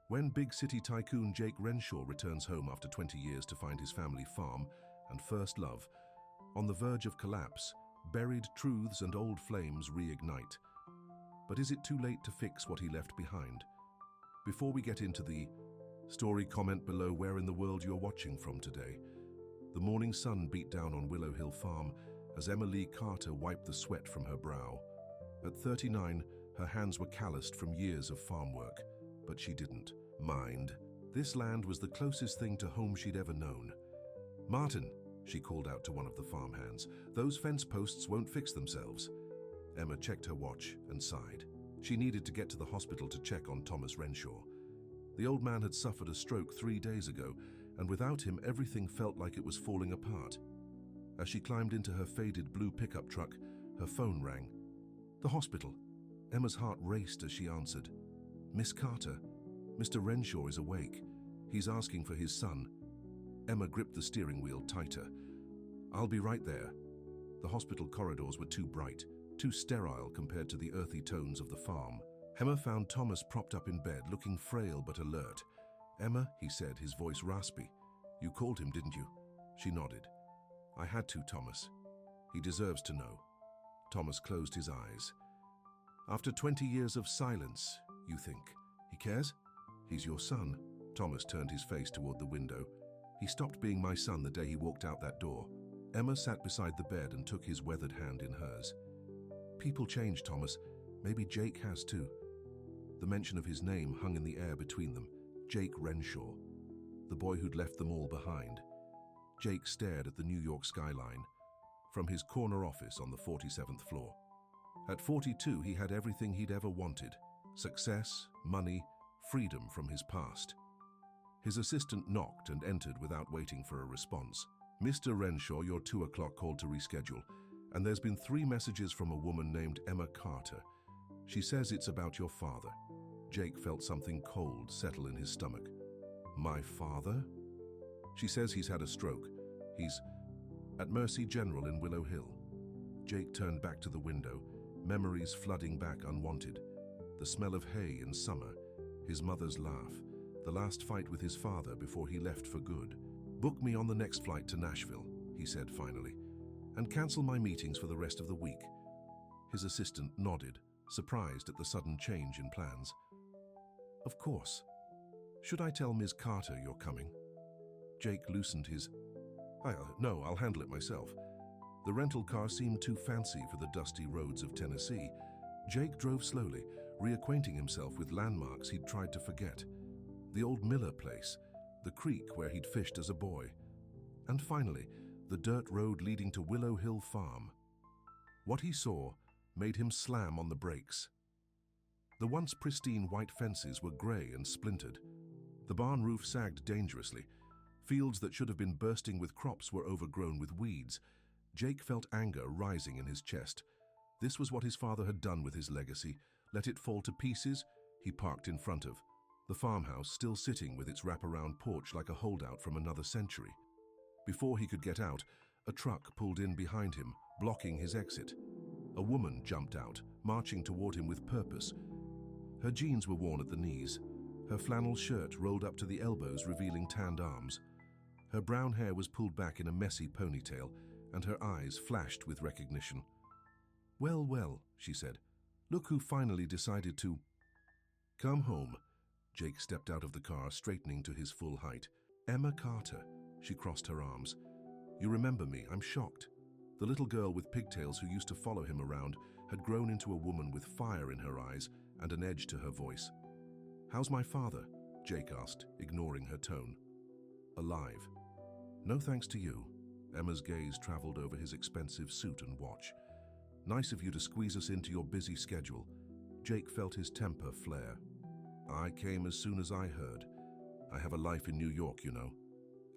When big city tycoon Jake Renshaw returns home after 20 years to find his family farm and first love on the verge of collapse, buried truths and old flames reignite. But is it too late to fix what he left behind? Before we get into the story, comment below where in the world you're watching from today. The morning sun beat down on Willow Hill Farm as Emma Lee Carter wiped the sweat from her brow. At 39, her hands were calloused from years of farm work, but she didn't mind. This land was the closest thing to home she'd ever known. "Martin," she called out to one of the farmhands, "those fence posts won't fix themselves." Emma checked her watch and sighed. She needed to get to the hospital to check on Thomas Renshaw. The old man had suffered a stroke 3 days ago, and without him everything felt like it was falling apart. As she climbed into her faded blue pickup truck, her phone rang. The hospital. Emma's heart raced as she answered. "Miss Carter, Mr. Renshaw is awake. He's asking for his son." Emma gripped the steering wheel tighter. "I'll be right there." The hospital corridors were too bright, too sterile compared to the earthy tones of the farm. Emma found Thomas propped up in bed, looking frail but alert. "Emma," he said, his voice raspy. "You called him, didn't you?" She nodded. "I had to, Thomas. He deserves to know." Thomas closed his eyes. "After 20 years of silence, you think he cares?" "He's your son." Thomas turned his face toward the window. "He stopped being my son the day he walked out that door." Emma sat beside the bed and took his weathered hand in hers. "People change, Thomas. Maybe Jake has too." The mention of his name hung in the air between them. Jake Renshaw, the boy who'd left them all behind. Jake stared at the New York skyline from his corner office on the 47th floor. At 42, he had everything he'd ever wanted: success, money, freedom from his past. His assistant knocked and entered without waiting for a response. "Mr. Renshaw, your 2 o'clock called to reschedule, and there's been 3 messages from a woman named Emma Carter. She says it's about your father." Jake felt something cold settle in his stomach. "My father?" "She says he's had a stroke. He's at Mercy General in Willow Hill." Jake turned back to the window, memories flooding back unwanted. The smell of hay in summer, his mother's laugh, the last fight with his father before he left for good. "Book me on the next flight to Nashville," he said finally, "and cancel my meetings for the rest of the week." His assistant nodded, surprised at the sudden change in plans. "Of course. Should I tell Ms. Carter you're coming?" Jake loosened his, "No, I'll handle it myself." The rental car seemed too fancy for the dusty roads of Tennessee. Jake drove slowly, reacquainting himself with landmarks he'd tried to forget. The old Miller place, the creek where he'd fished as a boy, and finally, the dirt road leading to Willow Hill Farm. What he saw made him slam on the brakes. The once pristine white fences were gray and splintered. The barn roof sagged dangerously. Fields that should have been bursting with crops were overgrown with weeds. Jake felt anger rising in his chest. This was what his father had done with his legacy. Let it fall to pieces. He parked in front of the farmhouse, still sitting with its wraparound porch like a holdout from another century. Before he could get out, a truck pulled in behind him, blocking his exit. A woman jumped out, marching toward him with purpose. Her jeans were worn at the knees. Her flannel shirt rolled up to the elbows, revealing tanned arms. Her brown hair was pulled back in a messy ponytail, and her eyes flashed with recognition. "Well, well," she said. "Look who finally decided to come home." Jake stepped out of the car, straightening to his full height. "Emma Carter." She crossed her arms. "You remember me? I'm shocked." The little girl with pigtails who used to follow him around had grown into a woman with fire in her eyes and an edge to her voice. "How's my father?" Jake asked, ignoring her tone. "Alive." "No thanks to you." Emma's gaze traveled over his expensive suit and watch. "Nice of you to squeeze us into your busy schedule." Jake felt his temper flare. "I came as soon as I heard. I have a life in New York, you know."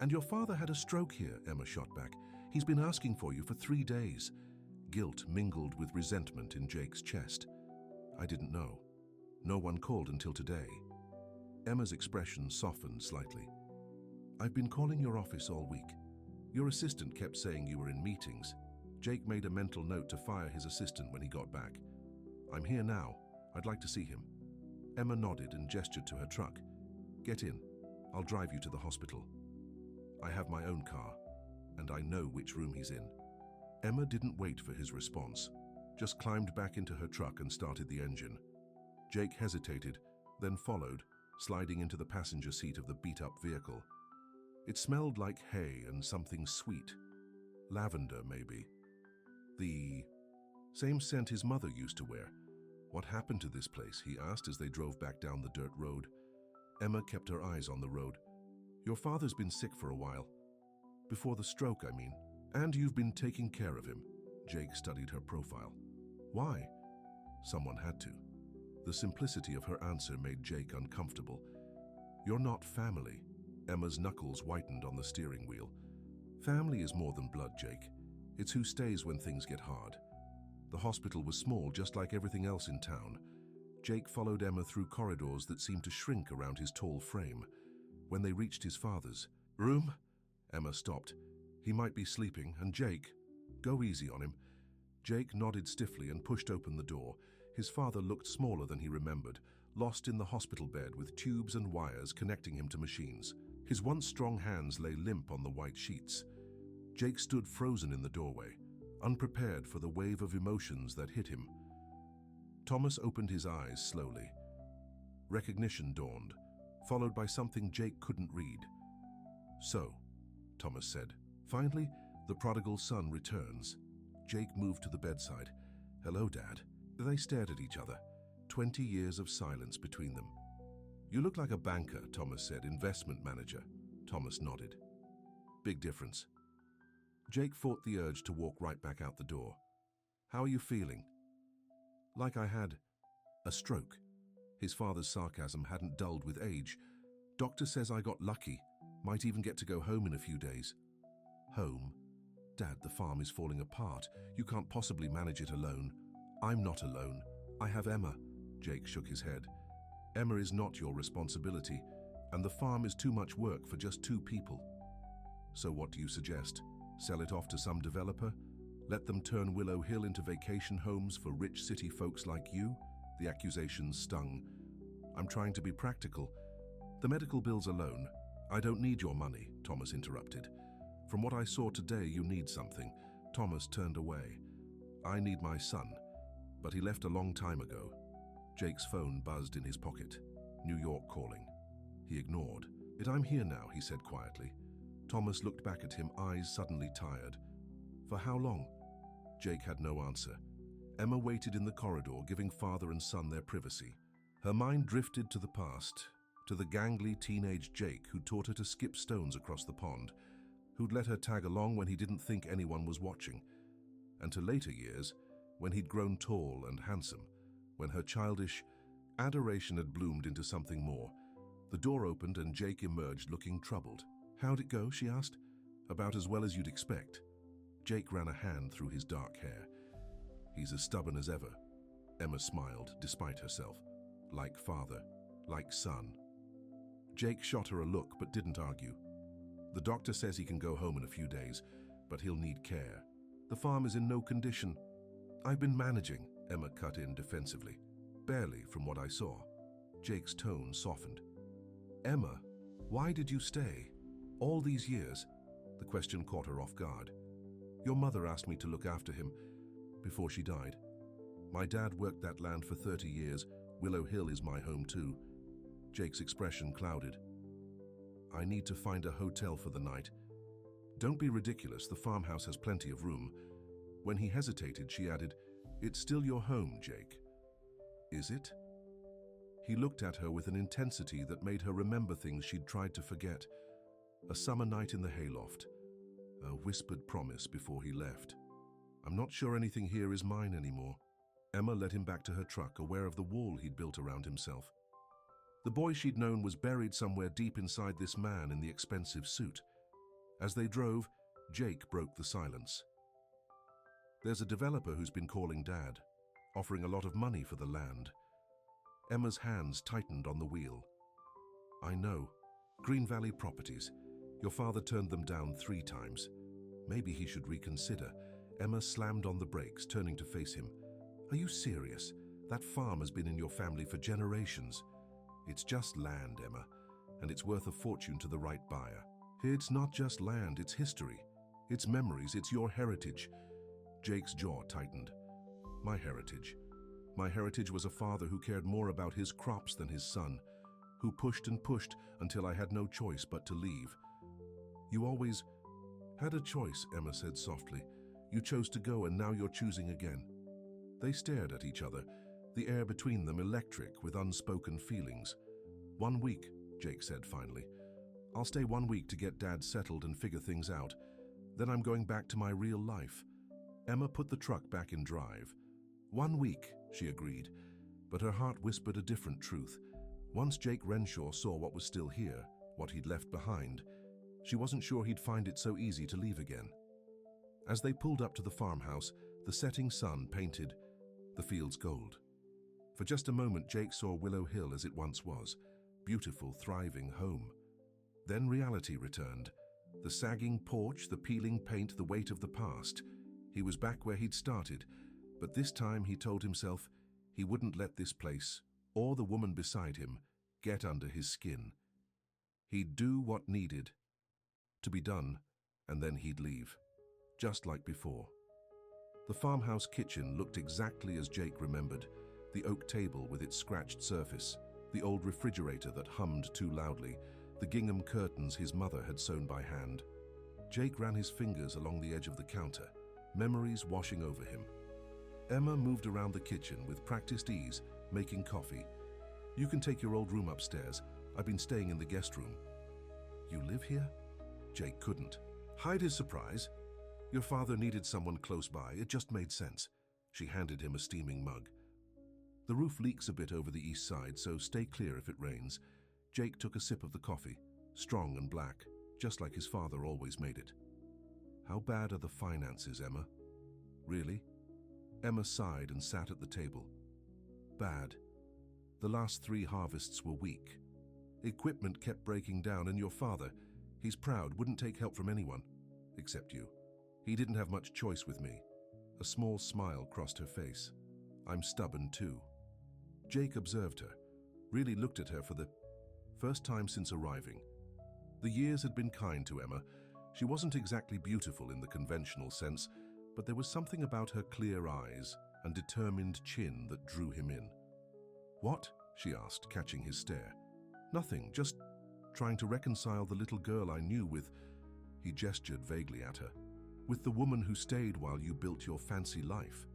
"And your father had a stroke here," Emma shot back. "He's been asking for you for 3 days." Guilt mingled with resentment in Jake's chest. "I didn't know. No one called until today." Emma's expression softened slightly. "I've been calling your office all week. Your assistant kept saying you were in meetings." Jake made a mental note to fire his assistant when he got back. "I'm here now. I'd like to see him." Emma nodded and gestured to her truck. Get in. I'll drive you to the hospital. I have my own car, and I know which room he's in. Emma didn't wait for his response, just climbed back into her truck and started the engine. Jake hesitated, then followed, sliding into the passenger seat of the beat-up vehicle. It smelled like hay and something sweet. Lavender, maybe. The same scent his mother used to wear. What happened to this place? He asked as they drove back down the dirt road. Emma kept her eyes on the road. Your father's been sick for a while. Before the stroke, I mean. And you've been taking care of him. Jake studied her profile. Why? Someone had to. The simplicity of her answer made Jake uncomfortable. You're not family. Emma's knuckles whitened on the steering wheel. Family is more than blood, Jake. It's who stays when things get hard. The hospital was small, just like everything else in town. Jake followed Emma through corridors that seemed to shrink around his tall frame. When they reached his father's room, Emma stopped. He might be sleeping, and Jake, go easy on him. Jake nodded stiffly and pushed open the door. His father looked smaller than he remembered, lost in the hospital bed with tubes and wires connecting him to machines. His once strong hands lay limp on the white sheets. Jake stood frozen in the doorway, unprepared for the wave of emotions that hit him. Thomas opened his eyes slowly. Recognition dawned, followed by something Jake couldn't read. So, Thomas said, finally, the prodigal son returns. Jake moved to the bedside. Hello, Dad. They stared at each other, 20 years of silence between them. You look like a banker, Thomas said, investment manager. Thomas nodded. Big difference. Jake fought the urge to walk right back out the door. How are you feeling? Like I had a stroke. His father's sarcasm hadn't dulled with age. Doctor says I got lucky. Might even get to go home in a few days. Home? Dad, the farm is falling apart. You can't possibly manage it alone. I'm not alone. I have Emma. Jake shook his head. Emma is not your responsibility, and the farm is too much work for just 2 people. So what do you suggest? Sell it off to some developer? Let them turn Willow Hill into vacation homes for rich city folks like you? The accusations stung. I'm trying to be practical. The medical bills alone. I don't need your money, Thomas interrupted. From what I saw today, you need something. Thomas turned away. I need my son, but he left a long time ago. Jake's phone buzzed in his pocket. New York calling. He ignored. I'm here now, he said quietly. Thomas looked back at him, eyes suddenly tired. For how long? Jake had no answer. Emma waited in the corridor, giving father and son their privacy. Her mind drifted to the past, to the gangly teenage Jake who taught her to skip stones across the pond, who'd let her tag along when he didn't think anyone was watching, and to later years, when he'd grown tall and handsome, when her childish adoration had bloomed into something more. The door opened and Jake emerged looking troubled. How'd it go? She asked. About as well as you'd expect. Jake ran a hand through his dark hair. He's as stubborn as ever. Emma smiled, despite herself. Like father, like son. Jake shot her a look but didn't argue. The doctor says he can go home in a few days, but he'll need care. The farm is in no condition. I've been managing, Emma cut in defensively. Barely, from what I saw. Jake's tone softened. Emma, why did you stay? All these years? The question caught her off guard. Your mother asked me to look after him before she died. My dad worked that land for 30 years. Willow Hill is my home too. Jake's expression clouded. I need to find a hotel for the night. Don't be ridiculous, the farmhouse has plenty of room. When he hesitated, she added, It's still your home, Jake. Is it? He looked at her with an intensity that made her remember things she'd tried to forget. A summer night in the hayloft. A whispered promise before he left. I'm not sure anything here is mine anymore. Emma led him back to her truck, aware of the wall he'd built around himself. The boy she'd known was buried somewhere deep inside this man in the expensive suit. As they drove, Jake broke the silence. There's a developer who's been calling Dad, offering a lot of money for the land. Emma's hands tightened on the wheel. I know. Green Valley Properties. Your father turned them down 3 times. Maybe he should reconsider. Emma slammed on the brakes, turning to face him. Are you serious? That farm has been in your family for generations. It's just land, Emma. and it's worth a fortune to the right buyer. It's not just land, it's history. It's memories, it's your heritage. Jake's jaw tightened. My heritage. My heritage was a father who cared more about his crops than his son, who pushed and pushed until I had no choice but to leave. You always had a choice, Emma said softly. You chose to go and now you're choosing again. They stared at each other, the air between them electric with unspoken feelings. 1 week, Jake said finally. I'll stay 1 week to get Dad settled and figure things out. Then I'm going back to my real life. Emma put the truck back in drive. 1 week, she agreed, but her heart whispered a different truth. Once Jake Renshaw saw what was still here, what he'd left behind, she wasn't sure he'd find it so easy to leave again. As they pulled up to the farmhouse, the setting sun painted the fields gold. For just a moment, Jake saw Willow Hill as it once was, beautiful, thriving home. Then reality returned. The sagging porch, the peeling paint, the weight of the past. He was back where he'd started, but this time he told himself he wouldn't let this place, or the woman beside him, get under his skin. He'd do what needed to be done, and then he'd leave, just like before. The farmhouse kitchen looked exactly as Jake remembered, the oak table with its scratched surface, the old refrigerator that hummed too loudly, the gingham curtains his mother had sewn by hand. Jake ran his fingers along the edge of the counter, memories washing over him. Emma moved around the kitchen with practiced ease, making coffee. You can take your old room upstairs. I've been staying in the guest room. You live here? Jake couldn't hide his surprise. Your father needed someone close by. It just made sense. She handed him a steaming mug. The roof leaks a bit over the east side, so stay clear if it rains. Jake took a sip of the coffee, strong and black, just like his father always made it. How bad are the finances, Emma? Really? Emma sighed and sat at the table. Bad. The last 3 harvests were weak. Equipment kept breaking down, and your father, he's proud, wouldn't take help from anyone, except you. He didn't have much choice with me. A small smile crossed her face. I'm stubborn too. Jake observed her, really looked at her for the first time since arriving. The years had been kind to Emma. She wasn't exactly beautiful in the conventional sense, but there was something about her clear eyes and determined chin that drew him in. What? She asked, catching his stare. Nothing, just trying to reconcile the little girl I knew with, he gestured vaguely at her, with the woman who stayed while you built your fancy life.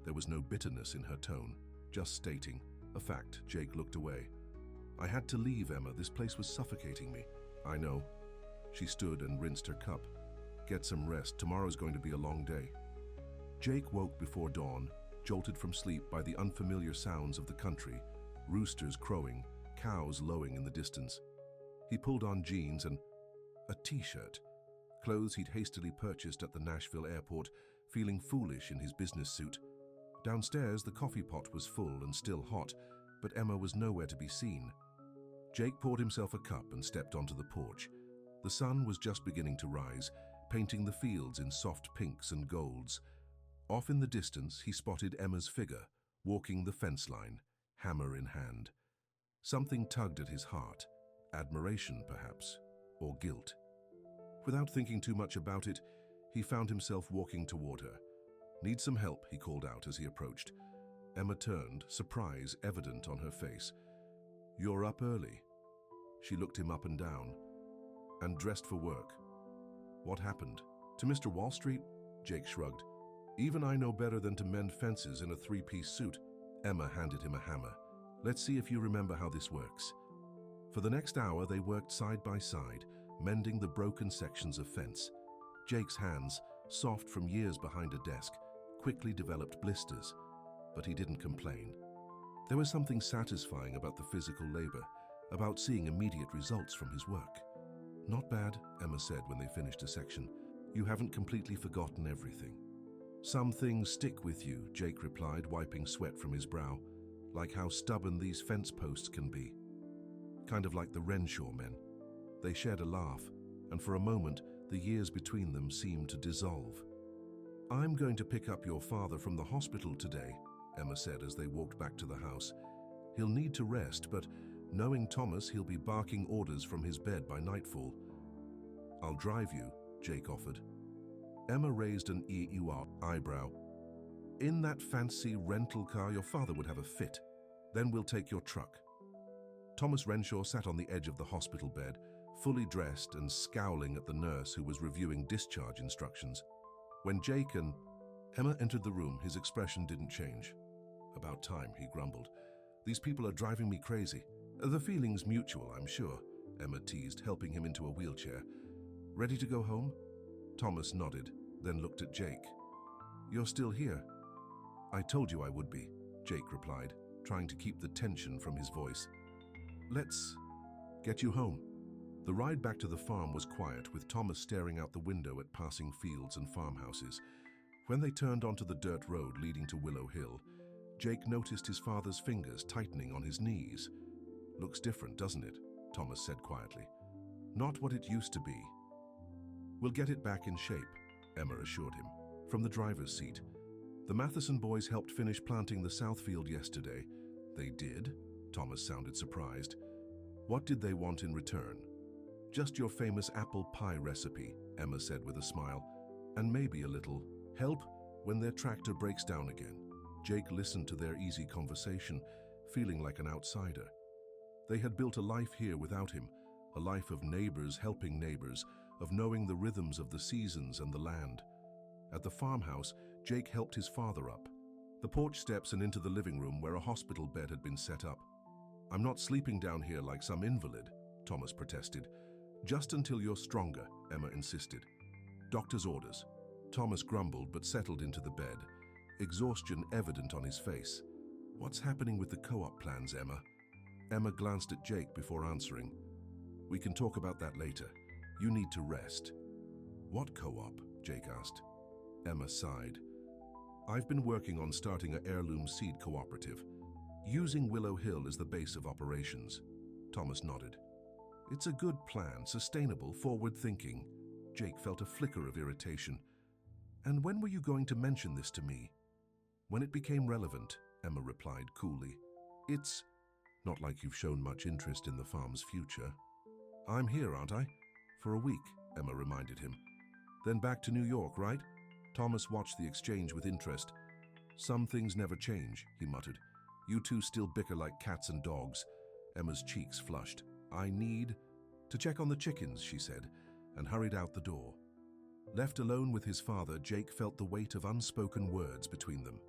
There was no bitterness in her tone, just stating a fact. Jake looked away. I had to leave, Emma. This place was suffocating me. I know. She stood and rinsed her cup. Get some rest. Tomorrow's going to be a long day. Jake woke before dawn, jolted from sleep by the unfamiliar sounds of the country, roosters crowing, cows lowing in the distance. He pulled on jeans and a t-shirt, clothes he'd hastily purchased at the Nashville airport, feeling foolish in his business suit. Downstairs, the coffee pot was full and still hot, but Emma was nowhere to be seen. Jake poured himself a cup and stepped onto the porch. The sun was just beginning to rise, painting the fields in soft pinks and golds. Off in the distance, he spotted Emma's figure, walking the fence line, hammer in hand. Something tugged at his heart, admiration perhaps, or guilt. Without thinking too much about it, he found himself walking toward her. Need some help, he called out as he approached. Emma turned, surprise evident on her face. You're up early. She looked him up and down. And dressed for work. What happened? To Mr. Wall Street? Jake shrugged. Even I know better than to mend fences in a 3-piece suit. Emma handed him a hammer. Let's see if you remember how this works. For the next hour, they worked side by side, mending the broken sections of fence. Jake's hands, soft from years behind a desk, quickly developed blisters, but he didn't complain. There was something satisfying about the physical labor, about seeing immediate results from his work. Not bad, Emma said when they finished a section. You haven't completely forgotten everything. Some things stick with you, Jake replied, wiping sweat from his brow, like how stubborn these fence posts can be. Kind of like the Renshaw men. They shared a laugh, and for a moment, the years between them seemed to dissolve. I'm going to pick up your father from the hospital today, Emma said as they walked back to the house. He'll need to rest, but Knowing Thomas, he'll be barking orders from his bed by nightfall. "I'll drive you," Jake offered. Emma raised an eyebrow. "In that fancy rental car, your father would have a fit. Then we'll take your truck." Thomas Renshaw sat on the edge of the hospital bed, fully dressed and scowling at the nurse who was reviewing discharge instructions. When Jake and Emma entered the room, his expression didn't change. "About time," he grumbled. "These people are driving me crazy." "The feeling's mutual, I'm sure," Emma teased, helping him into a wheelchair. "Ready to go home?" Thomas nodded, then looked at Jake. "You're still here?" "I told you I would be," Jake replied, trying to keep the tension from his voice. "Let's get you home." The ride back to the farm was quiet, with Thomas staring out the window at passing fields and farmhouses. When they turned onto the dirt road leading to Willow Hill, Jake noticed his father's fingers tightening on his knees. "Looks different, doesn't it?" Thomas said quietly. "Not what it used to be." "We'll get it back in shape," Emma assured him, from the driver's seat. "The Matheson boys helped finish planting the south field yesterday." "They did?" Thomas sounded surprised. "What did they want in return?" "Just your famous apple pie recipe," Emma said with a smile. "And maybe a little help when their tractor breaks down again." Jake listened to their easy conversation, feeling like an outsider. They had built a life here without him, a life of neighbors helping neighbors, of knowing the rhythms of the seasons and the land. At the farmhouse, Jake helped his father up the porch steps and into the living room where a hospital bed had been set up. "I'm not sleeping down here like some invalid," Thomas protested. "Just until you're stronger," Emma insisted. "Doctor's orders." Thomas grumbled but settled into the bed, exhaustion evident on his face. "What's happening with the co-op plans, Emma?" Emma glanced at Jake before answering. "We can talk about that later. You need to rest." "What co-op?" Jake asked. Emma sighed. "I've been working on starting an heirloom seed cooperative, using Willow Hill as the base of operations." Thomas nodded. "It's a good plan, sustainable, forward-thinking." Jake felt a flicker of irritation. "And when were you going to mention this to me?" "When it became relevant," Emma replied coolly. "It's not like you've shown much interest in the farm's future." "I'm here, aren't I?" "For a week," Emma reminded him. "Then back to New York, right?" Thomas watched the exchange with interest. "Some things never change," he muttered. "You two still bicker like cats and dogs." Emma's cheeks flushed. "I need to check on the chickens," she said, and hurried out the door. Left alone with his father, Jake felt the weight of unspoken words between them.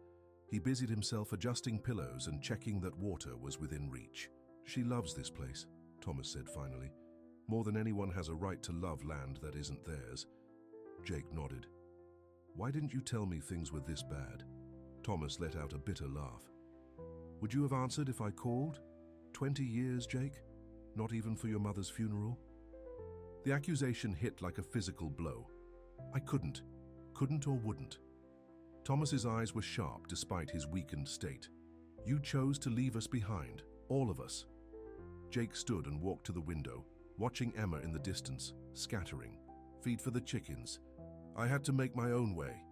He busied himself adjusting pillows and checking that water was within reach. "She loves this place," Thomas said finally. "More than anyone has a right to love land that isn't theirs." Jake nodded. "Why didn't you tell me things were this bad?" Thomas let out a bitter laugh. "Would you have answered if I called? 20 years, Jake? Not even for your mother's funeral?" The accusation hit like a physical blow. "I couldn't or wouldn't." Thomas's eyes were sharp despite his weakened state. "You chose to leave us behind, all of us." Jake stood and walked to the window, watching Emma in the distance, scattering. "Feed for the chickens. I had to make my own way."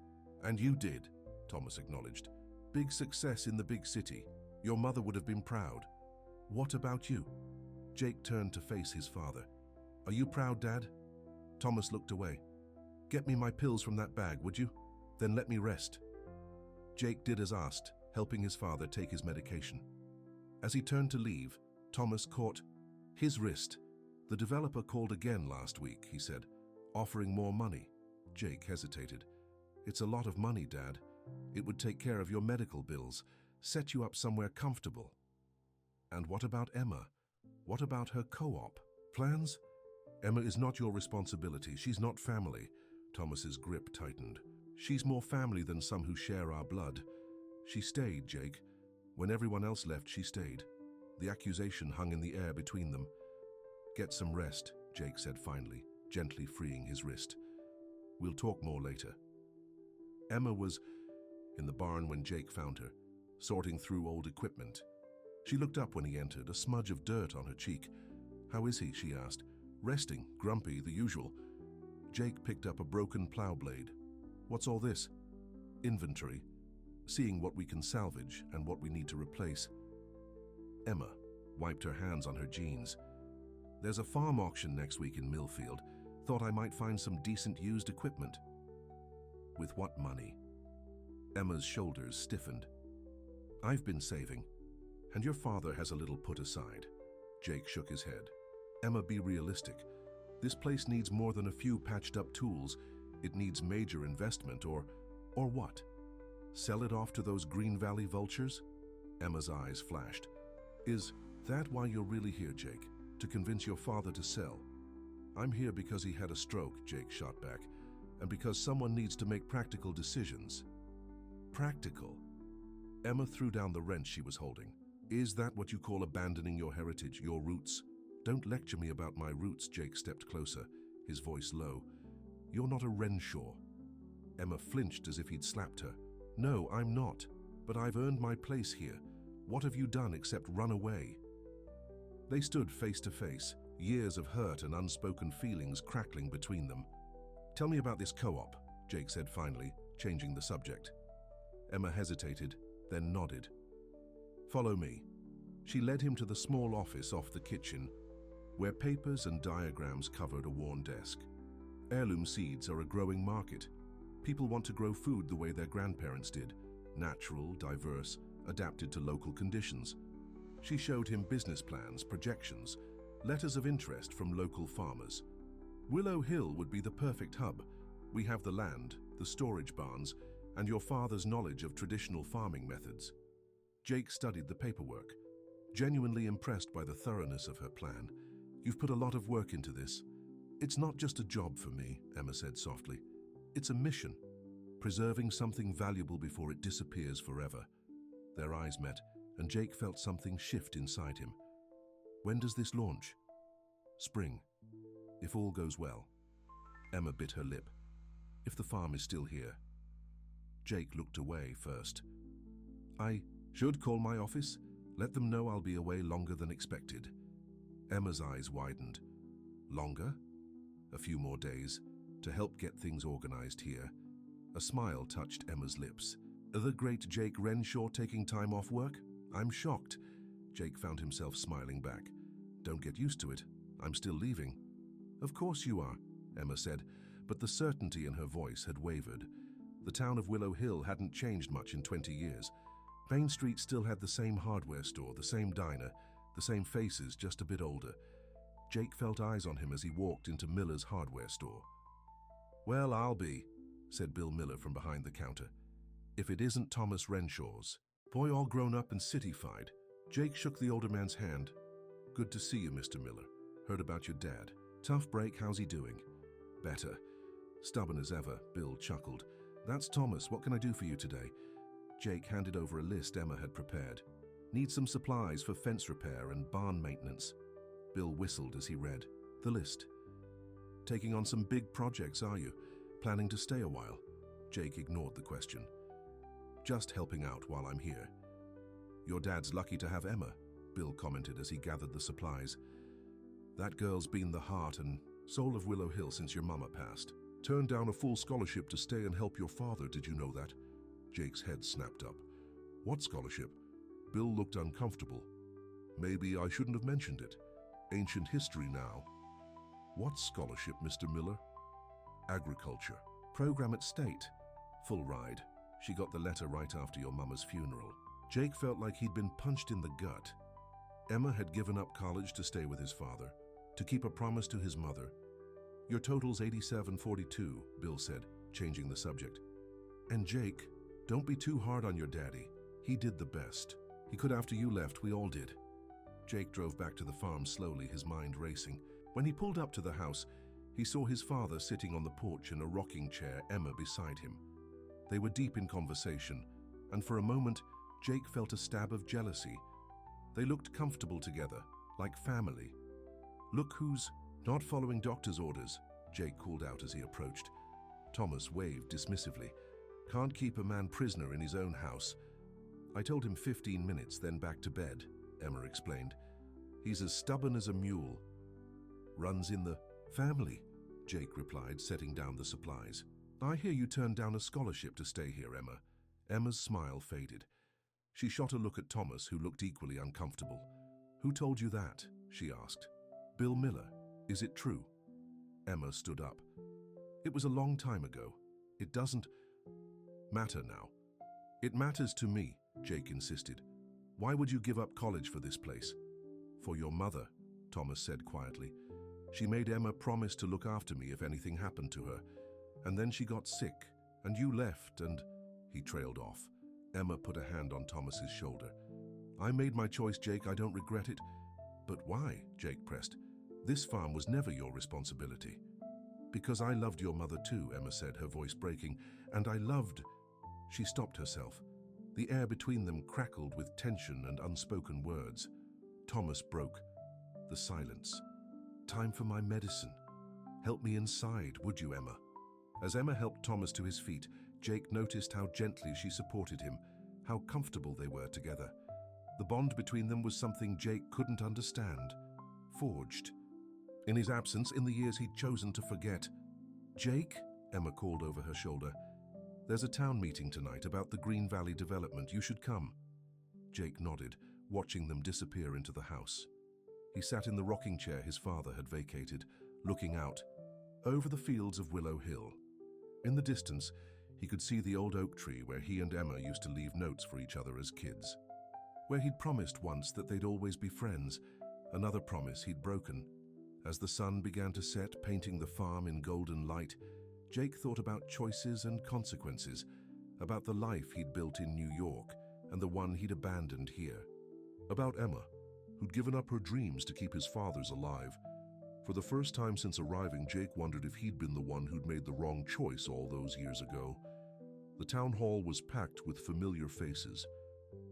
"And you did," Thomas acknowledged. "Big success in the big city. Your mother would have been proud." "What about you?" Jake turned to face his father. "Are you proud, Dad?" Thomas looked away. "Get me my pills from that bag, would you? Then let me rest." Jake did as asked, helping his father take his medication. As he turned to leave, Thomas caught his wrist. "The developer called again last week," he said, "offering more money." Jake hesitated. "It's a lot of money, Dad. It would take care of your medical bills, set you up somewhere comfortable." "And what about Emma? What about her co-op plans?" "Emma is not your responsibility. She's not family." Thomas's grip tightened. "She's more family than some who share our blood." "She stayed, Jake. When everyone else left, she stayed." The accusation hung in the air between them. "Get some rest," Jake said finally, gently freeing his wrist. "We'll talk more later." Emma was in the barn when Jake found her, sorting through old equipment. She looked up when he entered, a smudge of dirt on her cheek. "How is he?" she asked. "Resting, grumpy, the usual." Jake picked up a broken plow blade. "What's all this?" "Inventory. Seeing what we can salvage and what we need to replace." "Emma, wiped her hands on her jeans. There's a farm auction next week in Millfield. Thought I might find some decent used equipment. With what money? Emma's shoulders stiffened. I've been saving, and your father has a little put aside. Jake shook his head. Emma, be realistic. This place needs more than a few patched-up tools. It needs major investment, or what? Sell it off to those Green Valley vultures? Emma's eyes flashed. Is that why you're really here, Jake? To convince your father to sell? I'm here because he had a stroke, Jake shot back, and because someone needs to make practical decisions. Practical? Emma threw down the wrench she was holding. Is that what you call abandoning your heritage, your roots? Don't lecture me about my roots, Jake stepped closer, his voice low. You're not a Renshaw. Emma flinched as if he'd slapped her. No, I'm not, but I've earned my place here. What have you done except run away? They stood face to face, years of hurt and unspoken feelings crackling between them. Tell me about this co-op, Jake said finally, changing the subject. Emma hesitated, then nodded. Follow me. She led him to the small office off the kitchen, where papers and diagrams covered a worn desk. Heirloom seeds are a growing market. People want to grow food the way their grandparents did, natural, diverse, adapted to local conditions. She showed him business plans, projections, letters of interest from local farmers. Willow Hill would be the perfect hub. We have the land, the storage barns, and your father's knowledge of traditional farming methods. Jake studied the paperwork, genuinely impressed by the thoroughness of her plan. You've put a lot of work into this. It's not just a job for me, Emma said softly. It's a mission, preserving something valuable before it disappears forever. Their eyes met, and Jake felt something shift inside him. When does this launch? Spring, if all goes well. Emma bit her lip. If the farm is still here. Jake looked away first. I should call my office. Let them know I'll be away longer than expected. Emma's eyes widened. Longer? A few more days, to help get things organized here. A smile touched Emma's lips. The great Jake Renshaw taking time off work? I'm shocked. Jake found himself smiling back. Don't get used to it. I'm still leaving. Of course you are, Emma said, but the certainty in her voice had wavered. The town of Willow Hill hadn't changed much in 20 years. Main Street still had the same hardware store, the same diner, the same faces, just a bit older. Jake felt eyes on him as he walked into Miller's hardware store. Well, I'll be, said Bill Miller from behind the counter. If it isn't Thomas Renshaw's. Boy all grown up and city-fied. Jake shook the older man's hand. Good to see you, Mr. Miller. Heard about your dad. Tough break, how's he doing? Better. Stubborn as ever, Bill chuckled. That's Thomas, what can I do for you today? Jake handed over a list Emma had prepared. Need some supplies for fence repair and barn maintenance. Bill whistled as he read. The list. Taking on some big projects, are you? Planning to stay a while? Jake ignored the question. Just helping out while I'm here. Your dad's lucky to have Emma, Bill commented as he gathered the supplies. That girl's been the heart and soul of Willow Hill since your mama passed. Turned down a full scholarship to stay and help your father, did you know that? Jake's head snapped up. What scholarship? Bill looked uncomfortable. Maybe I shouldn't have mentioned it. Ancient history now. What scholarship, Mr. Miller? Agriculture. Program at State. Full ride. She got the letter right after your mama's funeral. Jake felt like he'd been punched in the gut. Emma had given up college to stay with his father, to keep a promise to his mother. Your total's 8742, Bill said, changing the subject. And Jake, don't be too hard on your daddy. He did the best. He could after you left, we all did. Jake drove back to the farm slowly, his mind racing. When he pulled up to the house, he saw his father sitting on the porch in a rocking chair, Emma beside him. They were deep in conversation, and for a moment, Jake felt a stab of jealousy. They looked comfortable together, like family. Look who's not following doctor's orders, Jake called out as he approached. Thomas waved dismissively. Can't keep a man prisoner in his own house. I told him 15 minutes, then back to bed, Emma explained. He's as stubborn as a mule. Runs in the family, Jake replied, setting down the supplies. I hear you turned down a scholarship to stay here, Emma. Emma's smile faded. She shot a look at Thomas, who looked equally uncomfortable. "Who told you that?" she asked. "Bill Miller. Is it true?" Emma stood up. "It was a long time ago. It doesn't matter now." "It matters to me," Jake insisted. "Why would you give up college for this place?" "For your mother," Thomas said quietly. "She made Emma promise to look after me if anything happened to her. And then she got sick, and you left, and—" He trailed off. Emma put a hand on Thomas's shoulder. "I made my choice, Jake. I don't regret it." "But why?" Jake pressed. "This farm was never your responsibility." "Because I loved your mother too," Emma said, her voice breaking. "And I loved—" She stopped herself. The air between them crackled with tension and unspoken words. Thomas broke the silence. "Time for my medicine. Help me inside, would you, Emma?" As Emma helped Thomas to his feet, Jake noticed how gently she supported him, how comfortable they were together. The bond between them was something Jake couldn't understand. Forged. In his absence, in the years he'd chosen to forget. "Jake," Emma called over her shoulder, "there's a town meeting tonight about the Green Valley development. You should come." Jake nodded, watching them disappear into the house. He sat in the rocking chair his father had vacated, looking out, over the fields of Willow Hill. In the distance, he could see the old oak tree where he and Emma used to leave notes for each other as kids. Where he'd promised once that they'd always be friends, another promise he'd broken. As the sun began to set, painting the farm in golden light, Jake thought about choices and consequences, about the life he'd built in New York and the one he'd abandoned here. About Emma, who'd given up her dreams to keep his fathers alive. For the first time since arriving, Jake wondered if he'd been the one who'd made the wrong choice all those years ago. The town hall was packed with familiar faces.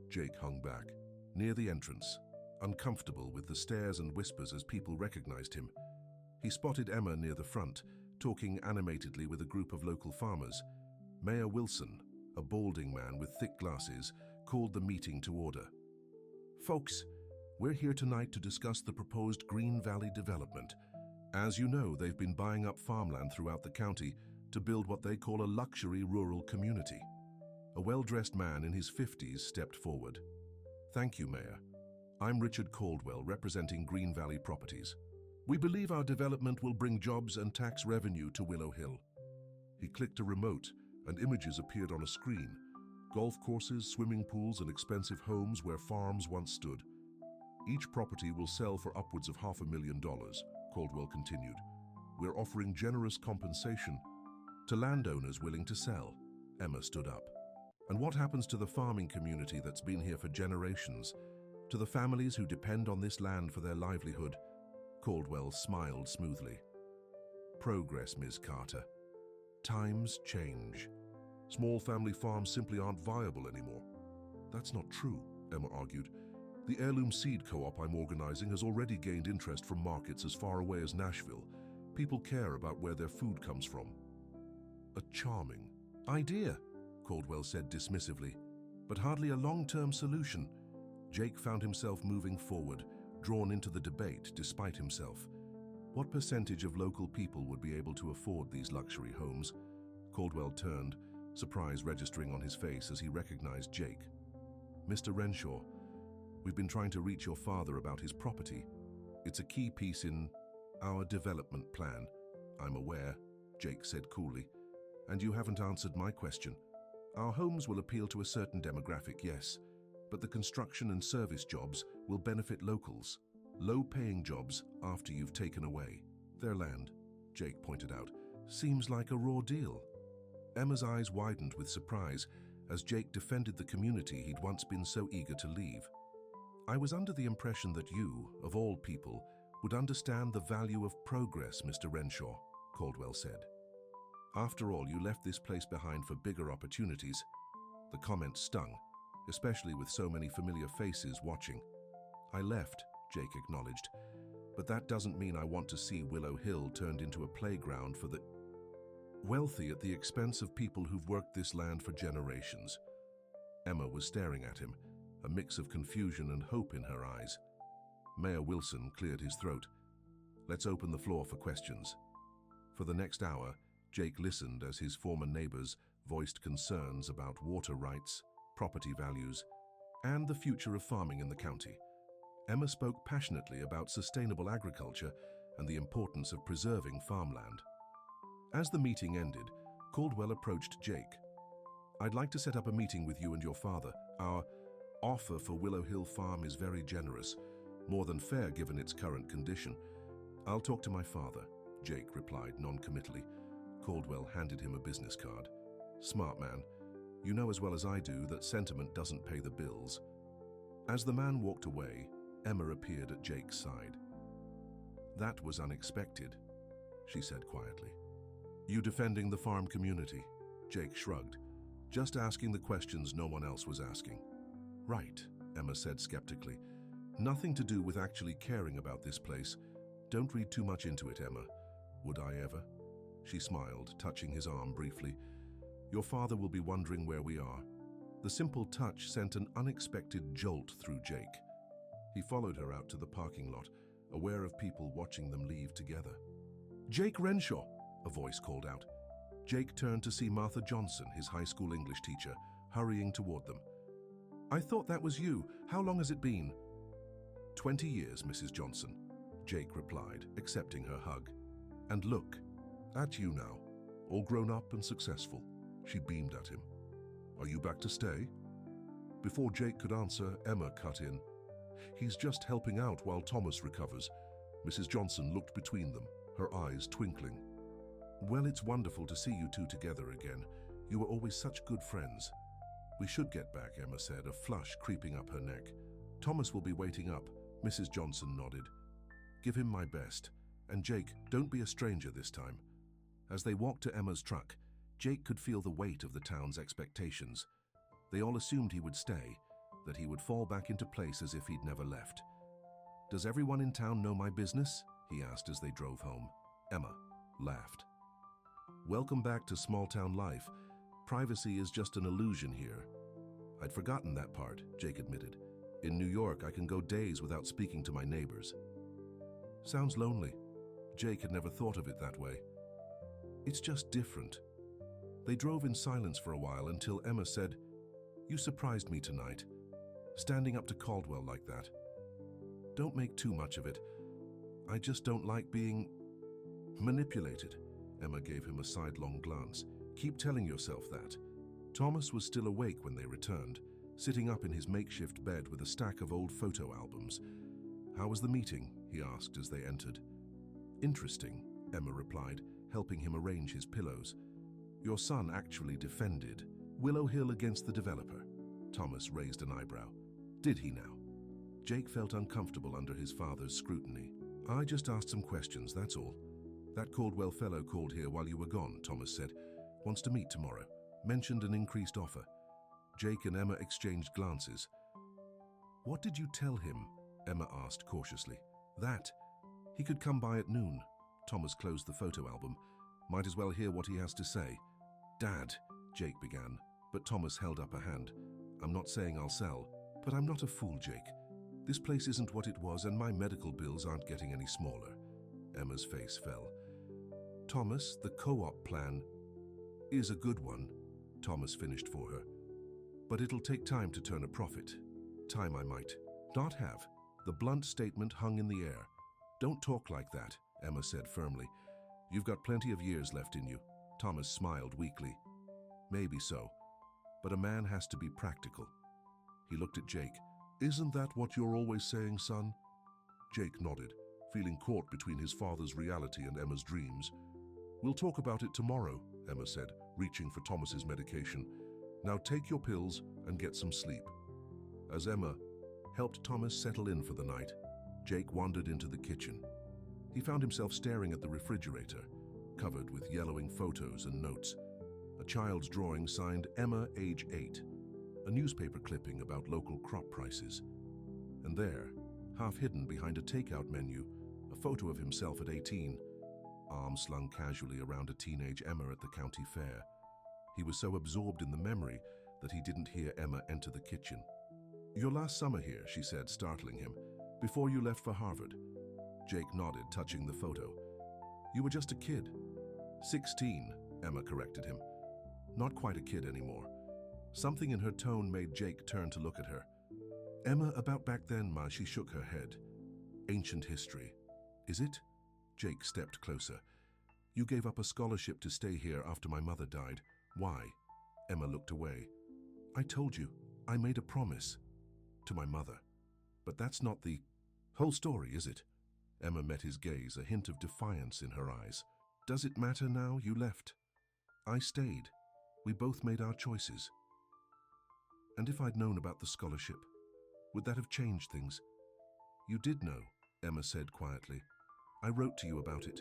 Jake hung back, near the entrance, uncomfortable with the stares and whispers as people recognized him. He spotted Emma near the front, talking animatedly with a group of local farmers. Mayor Wilson, a balding man with thick glasses, called the meeting to order. "Folks, we're here tonight to discuss the proposed Green Valley development. As you know, they've been buying up farmland throughout the county to build what they call a luxury rural community." A well-dressed man in his 50s stepped forward. "Thank you, Mayor. I'm Richard Caldwell, representing Green Valley Properties. We believe our development will bring jobs and tax revenue to Willow Hill." He clicked a remote, and images appeared on a screen. Golf courses, swimming pools, and expensive homes where farms once stood. "Each property will sell for upwards of $500,000, Caldwell continued. "We're offering generous compensation to landowners willing to sell." Emma stood up. "And what happens to the farming community that's been here for generations? To the families who depend on this land for their livelihood?" Caldwell smiled smoothly. "Progress, Ms. Carter. Times change. Small family farms simply aren't viable anymore." "That's not true," Emma argued. "The Heirloom Seed Co-op I'm organizing has already gained interest from markets as far away as Nashville. People care about where their food comes from." "A charming idea," Caldwell said dismissively, "but hardly a long-term solution." Jake found himself moving forward, drawn into the debate despite himself. What percentage of local people would be able to afford these luxury homes? Caldwell turned, surprise registering on his face as he recognized Jake. "Mr. Renshaw, we've been trying to reach your father about his property. It's a key piece in our development plan." "I'm aware," Jake said coolly. "And you haven't answered my question. Our homes will appeal to a certain demographic, yes, but the construction and service jobs will benefit locals. Low-paying jobs after you've taken away their land," Jake pointed out. "Seems like a raw deal." Emma's eyes widened with surprise as Jake defended the community he'd once been so eager to leave. "I was under the impression that you, of all people, would understand the value of progress, Mr. Renshaw," Caldwell said. "After all, you left this place behind for bigger opportunities." The comment stung, especially with so many familiar faces watching. "I left," Jake acknowledged, "but that doesn't mean I want to see Willow Hill turned into a playground for the wealthy at the expense of people who've worked this land for generations." Emma was staring at him, a mix of confusion and hope in her eyes. Mayor Wilson cleared his throat. "Let's open the floor for questions." For the next hour, Jake listened as his former neighbors voiced concerns about water rights, property values, and the future of farming in the county. Emma spoke passionately about sustainable agriculture and the importance of preserving farmland. As the meeting ended, Caldwell approached Jake. "I'd like to set up a meeting with you and your father. Our offer for Willow Hill Farm is very generous, more than fair given its current condition." "I'll talk to my father," Jake replied non-committally. Caldwell handed him a business card. "Smart man. You know as well as I do that sentiment doesn't pay the bills." As the man walked away, Emma appeared at Jake's side. "That was unexpected," she said quietly. "You defending the farm community?" Jake shrugged. "Just asking the questions no one else was asking." "Right," Emma said skeptically. "Nothing to do with actually caring about this place. Don't read too much into it, Emma." "Would I ever?" She smiled, touching his arm briefly. "Your father will be wondering where we are." The simple touch sent an unexpected jolt through Jake. He followed her out to the parking lot, aware of people watching them leave together. "Jake Renshaw!" a voice called out. Jake turned to see Martha Johnson, his high school English teacher, hurrying toward them. "I thought that was you. How long has it been?" 20 years, Mrs. Johnson," Jake replied, accepting her hug. "And look, at you now, all grown up and successful." She beamed at him. "Are you back to stay?" Before Jake could answer, Emma cut in. "He's just helping out while Thomas recovers." Mrs. Johnson looked between them, her eyes twinkling. "Well, it's wonderful to see you two together again. You were always such good friends." "We should get back," Emma said, a flush creeping up her neck. "Thomas will be waiting up." Mrs. Johnson nodded. "Give him my best. And Jake, don't be a stranger this time." As they walked to Emma's truck, Jake could feel the weight of the town's expectations. They all assumed he would stay, that he would fall back into place as if he'd never left. "Does everyone in town know my business?" he asked as they drove home. Emma laughed. "Welcome back to small-town life. Privacy is just an illusion here." "I'd forgotten that part," Jake admitted. "In New York, I can go days without speaking to my neighbors." "Sounds lonely." Jake had never thought of it that way. "It's just different." They drove in silence for a while until Emma said, "You surprised me tonight, standing up to Caldwell like that." "Don't make too much of it. I just don't like being manipulated." Emma gave him a sidelong glance. "Keep telling yourself that." Thomas was still awake when they returned, sitting up in his makeshift bed with a stack of old photo albums. "How was the meeting?" he asked as they entered. "Interesting," Emma replied, helping him arrange his pillows. "Your son actually defended Willow Hill against the developer." Thomas raised an eyebrow. "Did he now?" Jake felt uncomfortable under his father's scrutiny. "I just asked some questions, that's all." "That Caldwell fellow called here while you were gone," Thomas said. "Wants to meet tomorrow. Mentioned an increased offer." Jake and Emma exchanged glances. "What did you tell him?" Emma asked cautiously. "That he could come by at noon." Thomas closed the photo album. "Might as well hear what he has to say." "Dad," Jake began, but Thomas held up a hand. "I'm not saying I'll sell, but I'm not a fool, Jake. This place isn't what it was and my medical bills aren't getting any smaller." Emma's face fell. "Thomas, the co-op plan is a good one," Thomas finished for her. "But it'll take time to turn a profit. Time I might not have." The blunt statement hung in the air. "Don't talk like that," Emma said firmly. "You've got plenty of years left in you." Thomas smiled weakly. "Maybe so, but a man has to be practical." He looked at Jake. "Isn't that what you're always saying, son?" Jake nodded, feeling caught between his father's reality and Emma's dreams. "We'll talk about it tomorrow," Emma said, reaching for Thomas's medication. "Now take your pills and get some sleep." As Emma helped Thomas settle in for the night, Jake wandered into the kitchen. He found himself staring at the refrigerator, covered with yellowing photos and notes. A child's drawing signed Emma, age 8, a newspaper clipping about local crop prices. And there, half hidden behind a takeout menu, a photo of himself at 18, arms slung casually around a teenage Emma at the county fair. He was so absorbed in the memory that he didn't hear Emma enter the kitchen. "Your last summer here," she said, startling him, "before you left for Harvard." Jake nodded, touching the photo. "You were just a kid." 16, Emma corrected him. Not quite a kid anymore. Something in her tone made Jake turn to look at her. Emma, about back then, Ma, she shook her head. Ancient history. Is it? Jake stepped closer. You gave up a scholarship to stay here after my mother died. Why? Emma looked away. I told you, I made a promise. To my mother. But that's not the whole story, is it? Emma met his gaze, a hint of defiance in her eyes. Does it matter now you left? I stayed. We both made our choices. And if I'd known about the scholarship, would that have changed things? You did know, Emma said quietly. I wrote to you about it.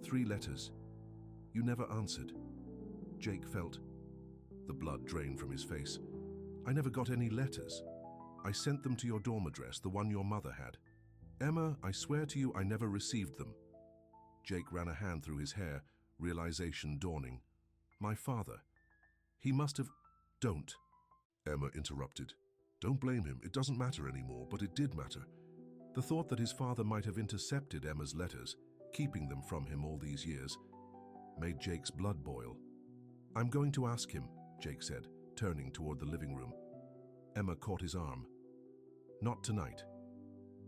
3 letters. You never answered. Jake felt the blood drain from his face. I never got any letters. I sent them to your dorm address, the one your mother had. Emma, I swear to you I never received them. Jake ran a hand through his hair, realization dawning. My father. He must have... Don't. Emma interrupted. Don't blame him. It doesn't matter anymore, but it did matter. The thought that his father might have intercepted Emma's letters, keeping them from him all these years, made Jake's blood boil. I'm going to ask him, Jake said, turning toward the living room. Emma caught his arm. Not tonight.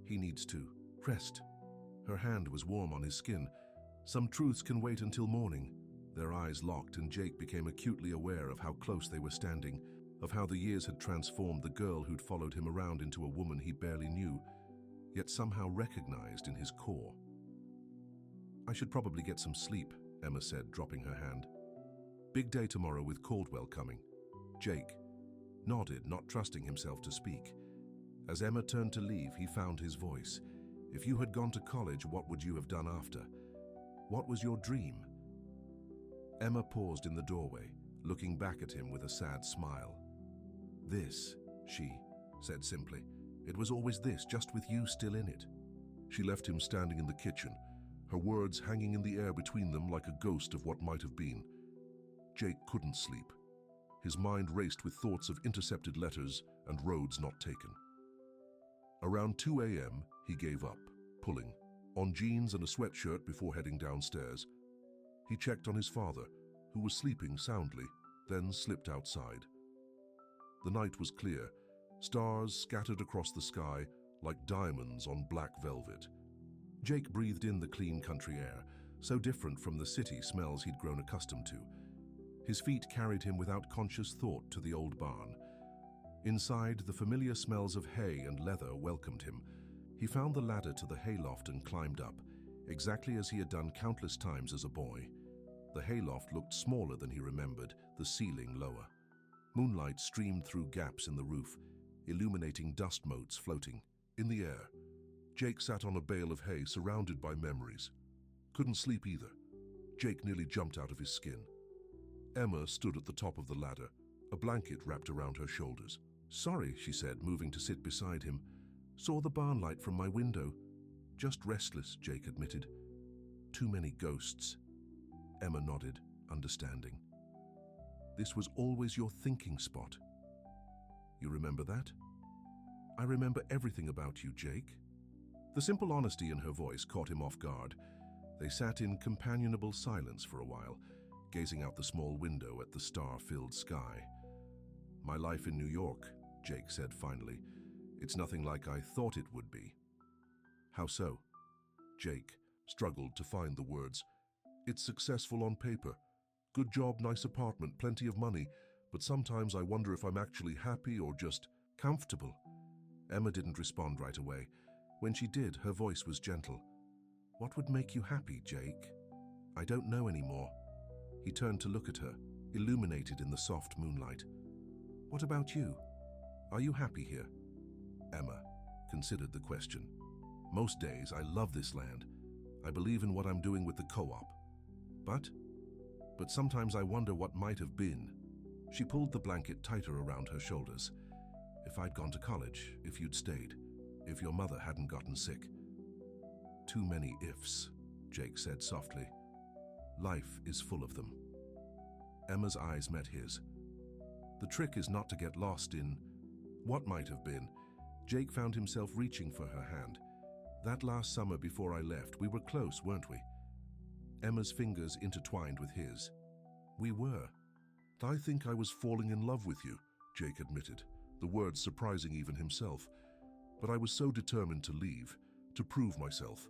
He needs to rest. Her hand was warm on his skin. Some truths can wait until morning. Their eyes locked, and Jake became acutely aware of how close they were standing, of how the years had transformed the girl who'd followed him around into a woman he barely knew, yet somehow recognized in his core. I should probably get some sleep, Emma said, dropping her hand. Big day tomorrow with Caldwell coming. Jake nodded, not trusting himself to speak. As Emma turned to leave, he found his voice. If you had gone to college, what would you have done after? What was your dream? Emma paused in the doorway, looking back at him with a sad smile. This, she said simply. It was always this, just with you still in it. She left him standing in the kitchen, her words hanging in the air between them like a ghost of what might have been. Jake couldn't sleep. His mind raced with thoughts of intercepted letters and roads not taken. Around 2 a.m., he gave up, pulling, on jeans and a sweatshirt before heading downstairs. He checked on his father, who was sleeping soundly, then slipped outside. The night was clear, stars scattered across the sky like diamonds on black velvet. Jake breathed in the clean country air, so different from the city smells he'd grown accustomed to. His feet carried him without conscious thought to the old barn. Inside, the familiar smells of hay and leather welcomed him. He found the ladder to the hayloft and climbed up, exactly as he had done countless times as a boy. The hayloft looked smaller than he remembered, the ceiling lower. Moonlight streamed through gaps in the roof, illuminating dust motes floating. In the air, Jake sat on a bale of hay surrounded by memories. Couldn't sleep either. Jake nearly jumped out of his skin. Emma stood at the top of the ladder, a blanket wrapped around her shoulders. Sorry, she said, moving to sit beside him. Saw the barn light from my window. Just restless, Jake admitted. Too many ghosts. Emma nodded, understanding. This was always your thinking spot. You remember that? I remember everything about you, Jake. The simple honesty in her voice caught him off guard. They sat in companionable silence for a while, gazing out the small window at the star-filled sky. My life in New York, Jake said finally. It's nothing like I thought it would be. How so? Jake struggled to find the words. It's successful on paper. Good job, nice apartment, plenty of money, but sometimes I wonder if I'm actually happy or just comfortable. Emma didn't respond right away. When she did, her voice was gentle. What would make you happy, Jake? I don't know anymore. He turned to look at her, illuminated in the soft moonlight. What about you? Are you happy here? Emma considered the question. Most days I love this land. I believe in what I'm doing with the co-op. But sometimes I wonder what might have been. She pulled the blanket tighter around her shoulders. If I'd gone to college, if you'd stayed, if your mother hadn't gotten sick. Too many ifs, Jake said softly. Life is full of them. Emma's eyes met his. The trick is not to get lost in what might have been. Jake found himself reaching for her hand. That last summer before I left, we were close, weren't we? Emma's fingers intertwined with his. We were. I think I was falling in love with you, Jake admitted, the words surprising even himself. But I was so determined to leave, to prove myself.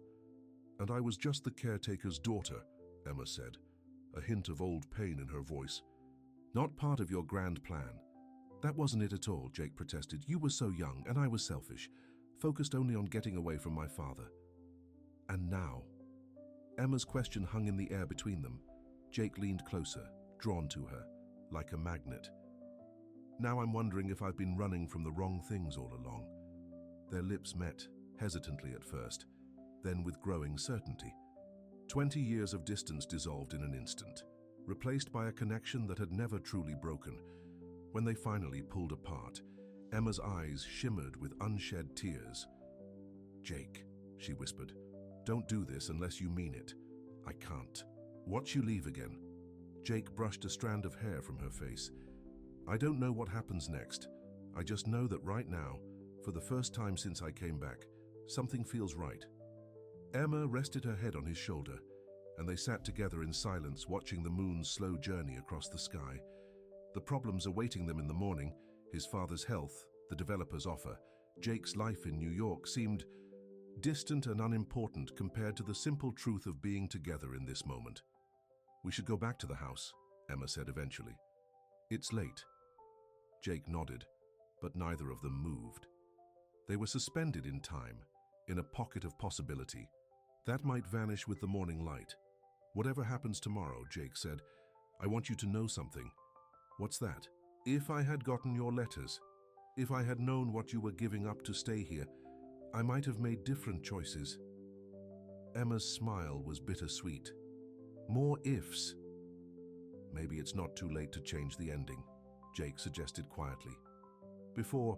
And I was just the caretaker's daughter, Emma said, a hint of old pain in her voice. Not part of your grand plan. That wasn't it at all, Jake protested. You were so young, and I was selfish, focused only on getting away from my father. And now? Emma's question hung in the air between them. Jake leaned closer, drawn to her, like a magnet. Now I'm wondering if I've been running from the wrong things all along. Their lips met, hesitantly at first, then with growing certainty. 20 years of distance dissolved in an instant, replaced by a connection that had never truly broken. When they finally pulled apart, Emma's eyes shimmered with unshed tears. "Jake," she whispered, "don't do this unless you mean it. I can't. Watch you leave again." Jake brushed a strand of hair from her face. "I don't know what happens next. I just know that right now, for the first time since I came back, something feels right." Emma rested her head on his shoulder, and they sat together in silence, watching the moon's slow journey across the sky. The problems awaiting them in the morning, his father's health, the developer's offer, Jake's life in New York, seemed distant and unimportant compared to the simple truth of being together in this moment. "We should go back to the house," Emma said eventually. "It's late." Jake nodded, but neither of them moved. They were suspended in time, in a pocket of possibility. That might vanish with the morning light. "Whatever happens tomorrow," Jake said, "I want you to know something." "What's that?" "If I had gotten your letters, if I had known what you were giving up to stay here, I might have made different choices." Emma's smile was bittersweet. More ifs. "Maybe it's not too late to change the ending," Jake suggested quietly. Before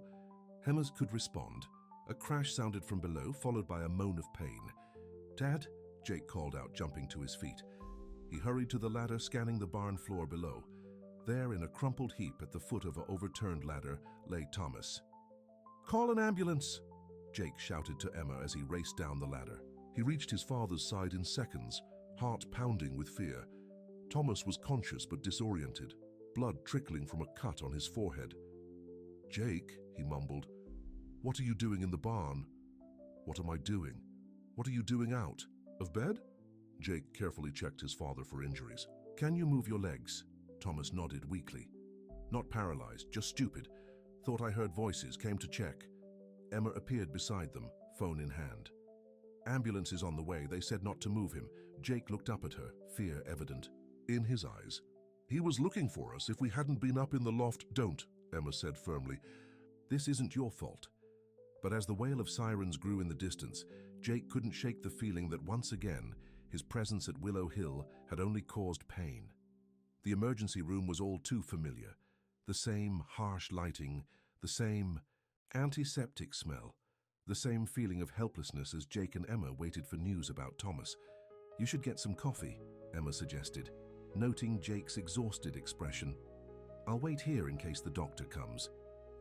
Emma could respond, a crash sounded from below, followed by a moan of pain. "Dad?" Jake called out, jumping to his feet. He hurried to the ladder, scanning the barn floor below. There, in a crumpled heap at the foot of an overturned ladder, lay Thomas. "Call an ambulance!" Jake shouted to Emma as he raced down the ladder. He reached his father's side in seconds, heart pounding with fear. Thomas was conscious but disoriented, blood trickling from a cut on his forehead. "Jake," he mumbled, "what are you doing in the barn?" "What am I doing? What are you doing out? Of bed?" Jake carefully checked his father for injuries. "Can you move your legs?" Thomas nodded weakly. "Not paralyzed, just stupid. Thought I heard voices, came to check." Emma appeared beside them, phone in hand. "Ambulance is on the way, they said not to move him." Jake looked up at her, fear evident in his eyes. "He was looking for us if we hadn't been up in the loft." "Don't," Emma said firmly. "This isn't your fault." But as the wail of sirens grew in the distance, Jake couldn't shake the feeling that once again, his presence at Willow Hill had only caused pain. The emergency room was all too familiar. The same harsh lighting, the same antiseptic smell, the same feeling of helplessness as Jake and Emma waited for news about Thomas. "You should get some coffee," Emma suggested, noting Jake's exhausted expression. "I'll wait here in case the doctor comes."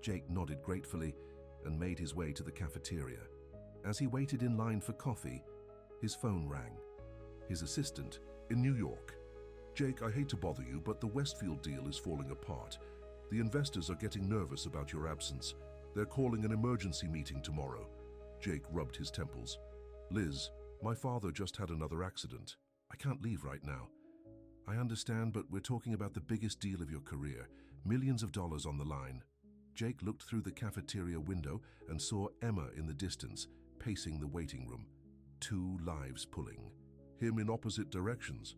Jake nodded gratefully and made his way to the cafeteria. As he waited in line for coffee, his phone rang. His assistant, in New York. "Jake, I hate to bother you, but the Westfield deal is falling apart. The investors are getting nervous about your absence. They're calling an emergency meeting tomorrow." Jake rubbed his temples. "Liz, my father just had another accident. I can't leave right now." "I understand, but we're talking about the biggest deal of your career. Millions of dollars on the line." Jake looked through the cafeteria window and saw Emma in the distance, pacing the waiting room. Two lives pulling. Him in opposite directions.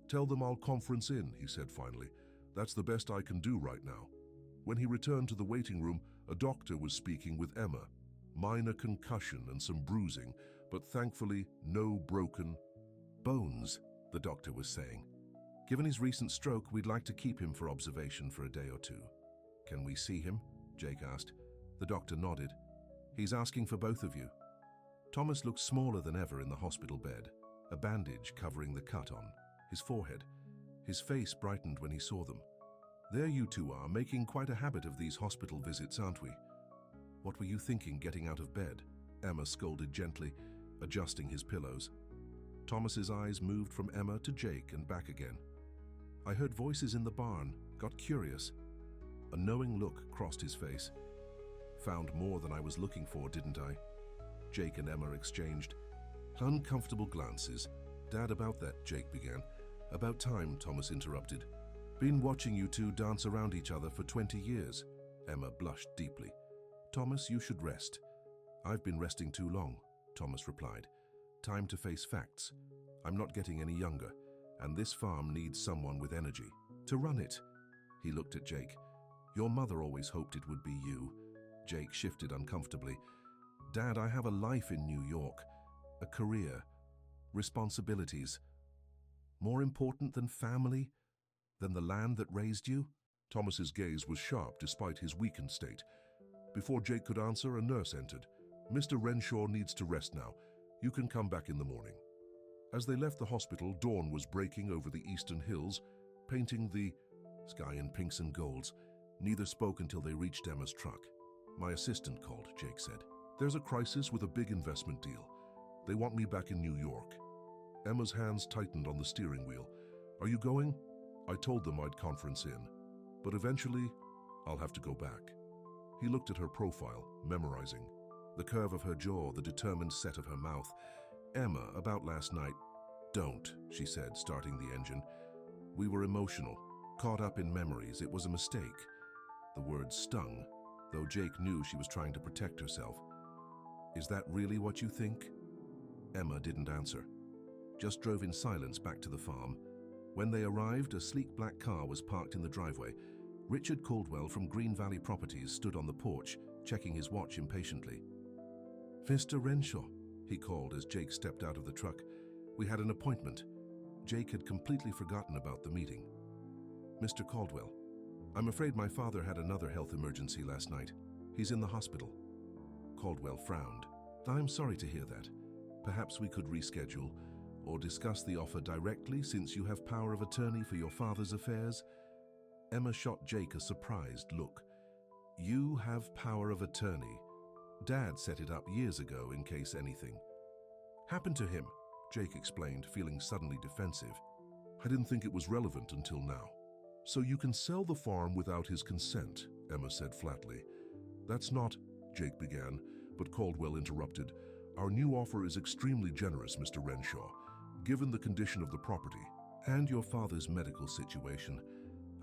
"Tell them I'll conference in," he said finally. "That's the best I can do right now." When he returned to the waiting room, a doctor was speaking with Emma. Minor concussion and some bruising, but thankfully no broken bones, the doctor was saying. "Given his recent stroke, we'd like to keep him for observation for a day or two." "Can we see him?" Jake asked. The doctor nodded. "He's asking for both of you." Thomas looked smaller than ever in the hospital bed, a bandage covering the cut on his forehead. His face brightened when he saw them. "There you two are, making quite a habit of these hospital visits, aren't we?" "What were you thinking getting out of bed?" Emma scolded gently, adjusting his pillows. Thomas's eyes moved from Emma to Jake and back again. "I heard voices in the barn, got curious." A knowing look crossed his face. Found more than I was looking for, didn't I? Jake and Emma exchanged uncomfortable glances. Dad, about that, Jake began. About time, Thomas interrupted. Been watching you two dance around each other for 20 years. Emma blushed deeply. Thomas, you should rest. I've been resting too long, Thomas replied. Time to face facts. I'm not getting any younger, and this farm needs someone with energy to run it. He looked at Jake. Your mother always hoped it would be you. Jake shifted uncomfortably. Dad, I have a life in New York, a career, responsibilities. More important than family, than the land that raised you? Thomas's gaze was sharp despite his weakened state. Before Jake could answer, a nurse entered. Mr. Renshaw needs to rest now. You can come back in the morning. As they left the hospital, dawn was breaking over the eastern hills, painting the sky in pinks and golds. Neither spoke until they reached Emma's truck. My assistant called, Jake said. There's a crisis with a big investment deal. They want me back in New York. Emma's hands tightened on the steering wheel. Are you going? I told them I'd conference in, but eventually I'll have to go back. He looked at her profile, memorizing. The curve of her jaw, the determined set of her mouth. Emma, about last night. Don't, she said, starting the engine. We were emotional, caught up in memories. It was a mistake. The words stung, though Jake knew she was trying to protect herself. Is that really what you think? Emma didn't answer, just drove in silence back to the farm. When they arrived, a sleek black car was parked in the driveway. Richard Caldwell from Green Valley Properties stood on the porch, checking his watch impatiently. Mr. Renshaw, he called as Jake stepped out of the truck. We had an appointment. Jake had completely forgotten about the meeting. Mr. Caldwell, I'm afraid my father had another health emergency last night. He's in the hospital. Caldwell frowned. I'm sorry to hear that. Perhaps we could reschedule or discuss the offer directly since you have power of attorney for your father's affairs. Emma shot Jake a surprised look. You have power of attorney. Dad set it up years ago in case anything happened to him, Jake explained, feeling suddenly defensive. I didn't think it was relevant until now. So you can sell the farm without his consent, Emma said flatly. That's not, Jake began, but Caldwell interrupted. Our new offer is extremely generous, Mr. Renshaw, given the condition of the property and your father's medical situation.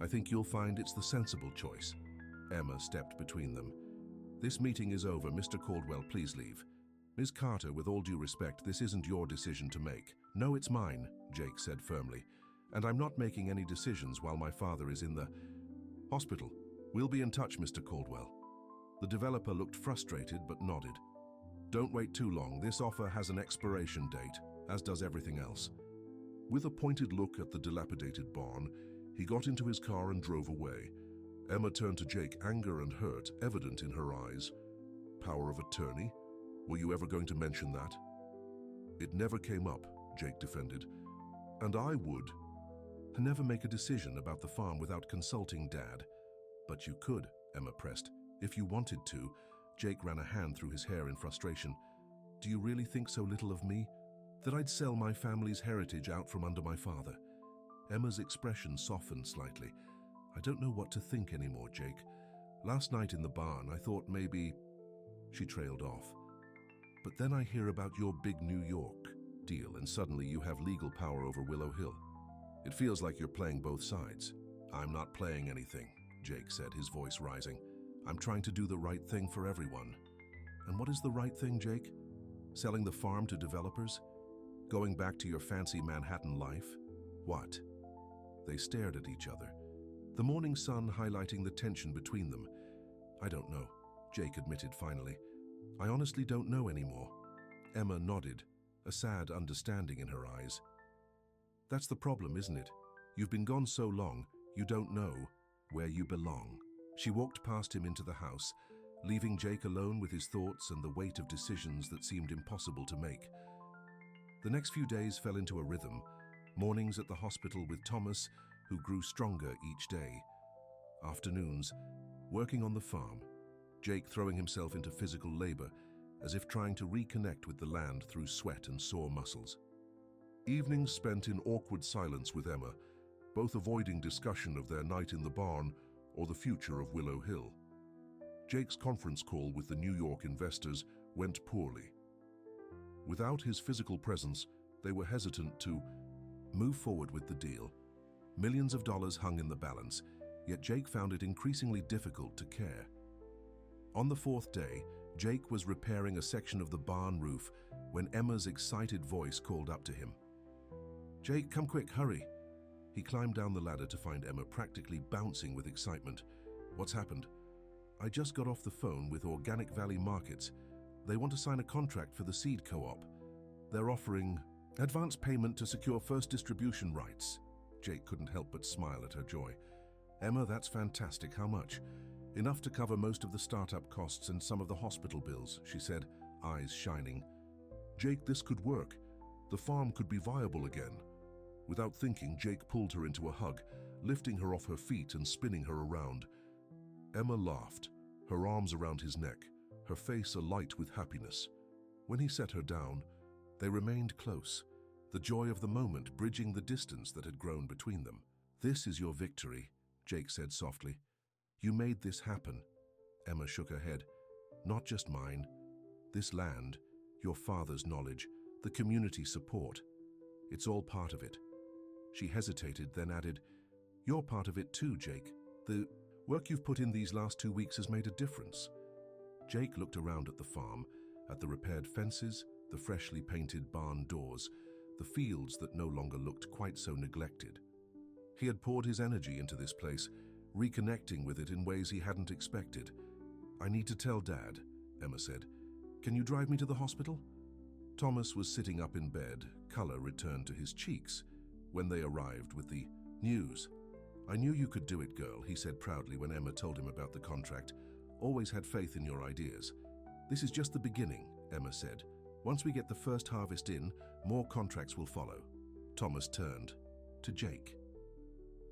I think you'll find it's the sensible choice. Emma stepped between them. This meeting is over. Mr. Caldwell, please leave. Ms. Carter, with all due respect, this isn't your decision to make. No, it's mine, Jake said firmly. And I'm not making any decisions while my father is in the hospital. We'll be in touch, Mr. Caldwell. The developer looked frustrated but nodded. Don't wait too long. This offer has an expiration date, as does everything else. With a pointed look at the dilapidated barn, he got into his car and drove away. Emma turned to Jake, anger and hurt evident in her eyes. Power of attorney? Were you ever going to mention that? It never came up, Jake defended. And I would never make a decision about the farm without consulting Dad. But you could, Emma pressed. If you wanted to. Jake ran a hand through his hair in frustration. Do you really think so little of me? That I'd sell my family's heritage out from under my father? Emma's expression softened slightly. I don't know what to think anymore, Jake. Last night in the barn, I thought maybe... She trailed off. But then I hear about your big New York deal, and suddenly you have legal power over Willow Hill. It feels like you're playing both sides. I'm not playing anything, Jake said, his voice rising. I'm trying to do the right thing for everyone. And what is the right thing, Jake? Selling the farm to developers? Going back to your fancy Manhattan life? What? They stared at each other, the morning sun highlighting the tension between them. I don't know, Jake admitted finally. I honestly don't know anymore. Emma nodded, a sad understanding in her eyes. That's the problem, isn't it? You've been gone so long, you don't know where you belong. She walked past him into the house, leaving Jake alone with his thoughts and the weight of decisions that seemed impossible to make. The next few days fell into a rhythm, mornings at the hospital with Thomas, who grew stronger each day. Afternoons, working on the farm, Jake throwing himself into physical labor, as if trying to reconnect with the land through sweat and sore muscles. Evenings spent in awkward silence with Emma, both avoiding discussion of their night in the barn or the future of Willow Hill. Jake's conference call with the New York investors went poorly. Without his physical presence, they were hesitant to move forward with the deal. Millions of dollars hung in the balance, yet Jake found it increasingly difficult to care. On the fourth day, Jake was repairing a section of the barn roof when Emma's excited voice called up to him. "Jake, come quick, hurry." He climbed down the ladder to find Emma practically bouncing with excitement. "What's happened?" "I just got off the phone with Organic Valley Markets. They want to sign a contract for the seed co-op. They're offering advance payment to secure first distribution rights." Jake couldn't help but smile at her joy. "Emma, that's fantastic. How much?" "Enough to cover most of the startup costs and some of the hospital bills," she said, eyes shining. "Jake, this could work. The farm could be viable again." Without thinking, Jake pulled her into a hug, lifting her off her feet and spinning her around. Emma laughed, her arms around his neck, her face alight with happiness. When he set her down, they remained close, the joy of the moment bridging the distance that had grown between them. "This is your victory," Jake said softly. "You made this happen." Emma shook her head. "Not just mine. This land, your father's knowledge, the community support. It's all part of it." She hesitated, then added, "You're part of it too, Jake. The work you've put in these last 2 weeks has made a difference." Jake looked around at the farm, at the repaired fences, the freshly painted barn doors, the fields that no longer looked quite so neglected. He had poured his energy into this place, reconnecting with it in ways he hadn't expected. "I need to tell Dad," Emma said. "Can you drive me to the hospital?" Thomas was sitting up in bed, color returned to his cheeks, when they arrived with the news. "I knew you could do it, girl," he said proudly when Emma told him about the contract. "Always had faith in your ideas." "This is just the beginning," Emma said. "Once we get the first harvest in, more contracts will follow." Thomas turned to Jake.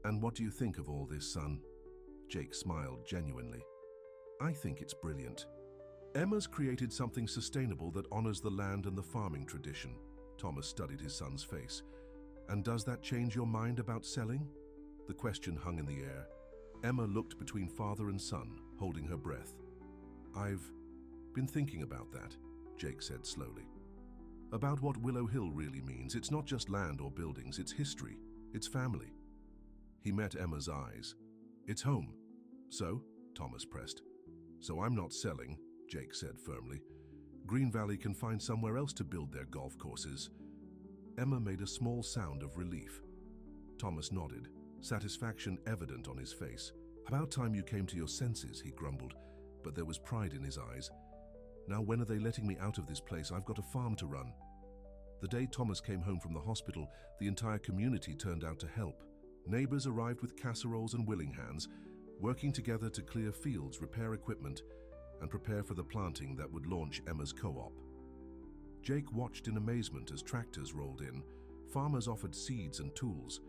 "And what do you think of all this, son?" Jake smiled genuinely. "I think it's brilliant. Emma's created something sustainable that honors the land and the farming tradition." Thomas studied his son's face. "And does that change your mind about selling?" The question hung in the air. Emma looked between father and son, holding her breath. "I've been thinking about that," Jake said slowly. "About what Willow Hill really means. It's not just land or buildings, it's history, it's family." He met Emma's eyes. "It's home." "So?" Thomas pressed. "So I'm not selling," Jake said firmly. "Green Valley can find somewhere else to build their golf courses." Emma made a small sound of relief. Thomas nodded, satisfaction evident on his face. "About time you came to your senses," he grumbled, but there was pride in his eyes. "Now when are they letting me out of this place? I've got a farm to run." The day Thomas came home from the hospital, the entire community turned out to help. Neighbors arrived with casseroles and willing hands, working together to clear fields, repair equipment, and prepare for the planting that would launch Emma's co-op. Jake watched in amazement as tractors rolled in, farmers offered seeds and tools,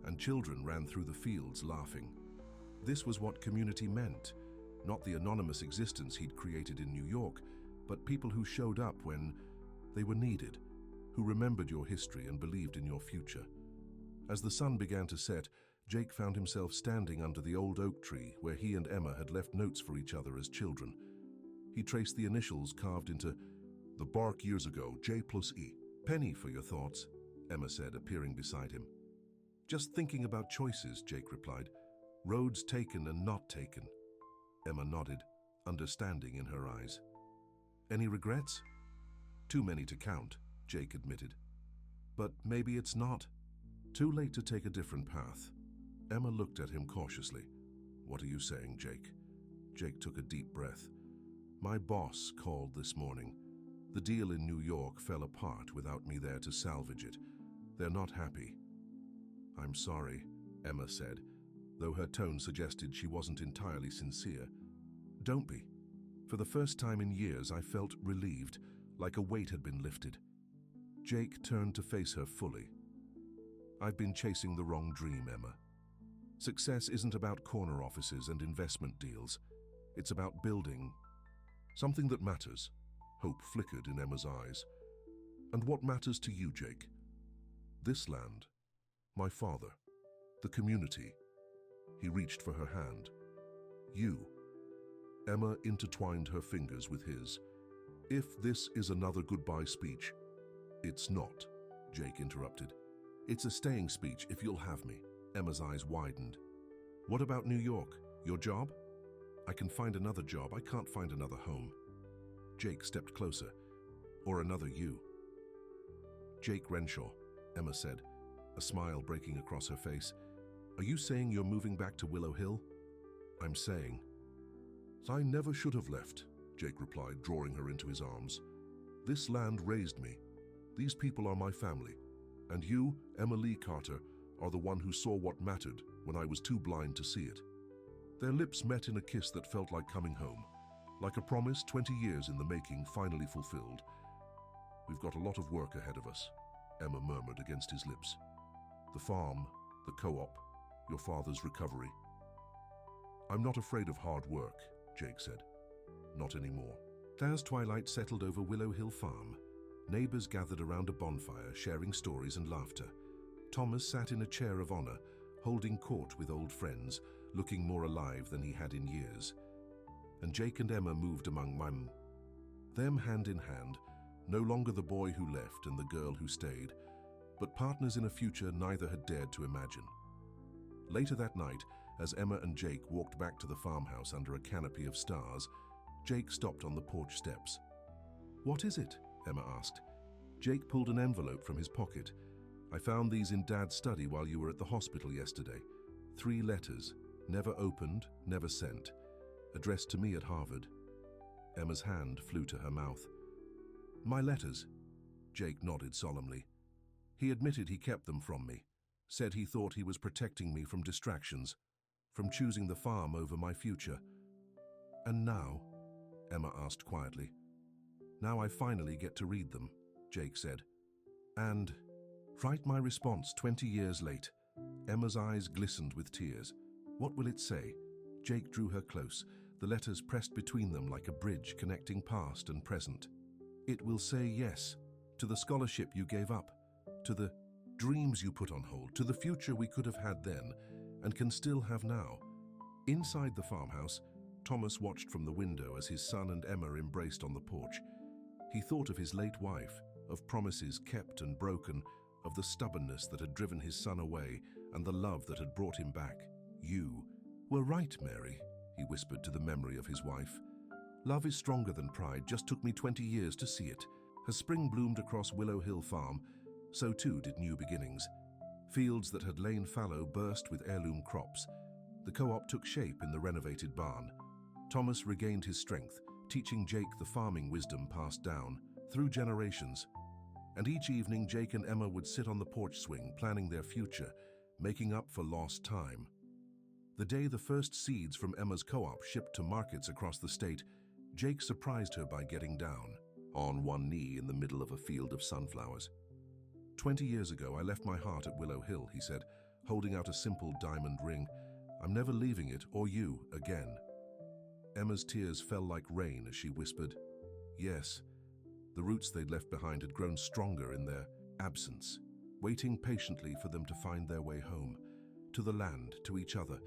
and children ran through the fields laughing. This was what community meant, not the anonymous existence he'd created in New York, but people who showed up when they were needed, who remembered your history and believed in your future. As the sun began to set, Jake found himself standing under the old oak tree where he and Emma had left notes for each other as children. He traced the initials carved into the bark years ago, J+E. "Penny for your thoughts," Emma said, appearing beside him. "Just thinking about choices," Jake replied. "Roads taken and not taken." Emma nodded, understanding in her eyes. "Any regrets?" "Too many to count," Jake admitted. "But maybe it's not too late to take a different path." Emma looked at him cautiously. "What are you saying, Jake?" Jake took a deep breath. "My boss called this morning. The deal in New York fell apart without me there to salvage it. They're not happy." "I'm sorry," Emma said, though her tone suggested she wasn't entirely sincere. "Don't be." For the first time in years, I felt relieved, like a weight had been lifted. Jake turned to face her fully. "I've been chasing the wrong dream, Emma. Success isn't about corner offices and investment deals. It's about building something that matters." Hope flickered in Emma's eyes. "And what matters to you, Jake?" "This land, my father, the community." He reached for her hand. "You." Emma intertwined her fingers with his. "If this is another goodbye speech." "It's not," Jake interrupted. "It's a staying speech if you'll have me." Emma's eyes widened. "What about New York? Your job?" "I can find another job. I can't find another home." Jake stepped closer. "Or another you." "Jake Renshaw," Emma said, a smile breaking across her face. "Are you saying you're moving back to Willow Hill?" "I'm saying." "I never should have left," Jake replied, drawing her into his arms. "This land raised me. These people are my family. And you, Emma Lee Carter, are the one who saw what mattered when I was too blind to see it." Their lips met in a kiss that felt like coming home, like a promise 20 years in the making finally fulfilled. "We've got a lot of work ahead of us," Emma murmured against his lips. "The farm, the co-op, your father's recovery." "I'm not afraid of hard work," Jake said. "Not anymore." As twilight settled over Willow Hill Farm, neighbors gathered around a bonfire, sharing stories and laughter. Thomas sat in a chair of honor, holding court with old friends, looking more alive than he had in years. And Jake and Emma moved among them hand in hand, no longer the boy who left and the girl who stayed, but partners in a future neither had dared to imagine. Later that night, as Emma and Jake walked back to the farmhouse under a canopy of stars, Jake stopped on the porch steps. "What is it?" Emma asked. Jake pulled an envelope from his pocket. "I found these in Dad's study while you were at the hospital yesterday. 3 letters, never opened, never sent, addressed to me at Harvard." Emma's hand flew to her mouth. "My letters?" Jake nodded solemnly. "He admitted he kept them from me, said he thought he was protecting me from distractions, from choosing the farm over my future." "And now?" Emma asked quietly. "Now I finally get to read them," Jake said. "And write my response 20 years late." Emma's eyes glistened with tears. "What will it say?" Jake drew her close, the letters pressed between them like a bridge connecting past and present. "It will say yes, to the scholarship you gave up, to the dreams you put on hold, to the future we could have had then and can still have now." Inside the farmhouse, Thomas watched from the window as his son and Emma embraced on the porch. He thought of his late wife, of promises kept and broken, of the stubbornness that had driven his son away and the love that had brought him back. "You were right, Mary," he whispered to the memory of his wife. "Love is stronger than pride. Just took me 20 years to see it." As spring bloomed across Willow Hill Farm, so too did new beginnings. Fields that had lain fallow burst with heirloom crops. The co-op took shape in the renovated barn. Thomas regained his strength, teaching Jake the farming wisdom passed down through generations. And each evening, Jake and Emma would sit on the porch swing, planning their future, making up for lost time. The day the first seeds from Emma's co-op shipped to markets across the state, Jake surprised her by getting down, on one knee in the middle of a field of sunflowers. 20 years ago, I left my heart at Willow Hill," he said, holding out a simple diamond ring. "I'm never leaving it, or you, again." Emma's tears fell like rain as she whispered, "Yes." The roots they'd left behind had grown stronger in their absence, waiting patiently for them to find their way home, to the land, to each other,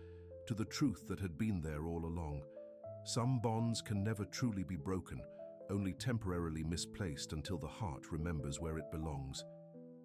to the truth that had been there all along. Some bonds can never truly be broken, only temporarily misplaced until the heart remembers where it belongs.